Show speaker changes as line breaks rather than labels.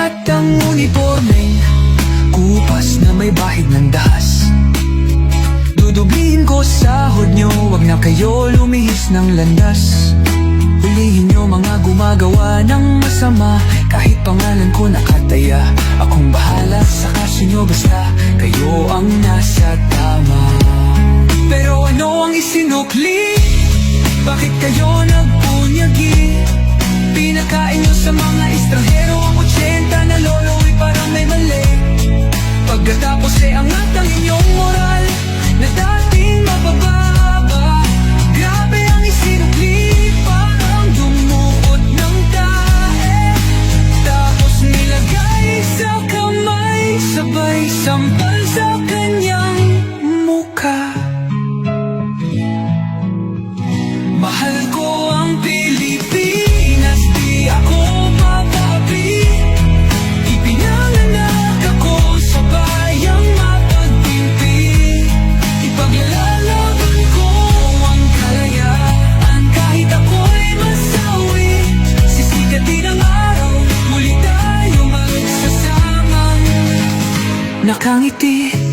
at ang uniformeng kupas na may bahid ng dahas. Dudublihin ko sahod nyo, wag na kayo lumihis ng landas. Hulihin nyo mga gumagawa ng masama, kahit pangalan ko nakataya. Akong bahala sa kaso nyo, basta kayo ang nasa tama. Pero ano ang isinukli? Bakit kayo nagpunyagi? Pinakain nyo sa mga estranghero ang 80 na lolo'y parang may mali. Pagkatapos angat ang inyong moral na dating mabababa. Grabe ang isinukli, parang dumuot ng tae. Tapos nilagay sa kamay, sabay sampal sa kanyang mukha. Mahal ko ang Pilipinas, di ako papapi. Ipinanganak ako sa bayang mapagtimpi. Ipaglalaban ko ang kalayaan, kahit ako'y masawi. Sisikatin ang araw, muli tayo magsasamang nakangiti.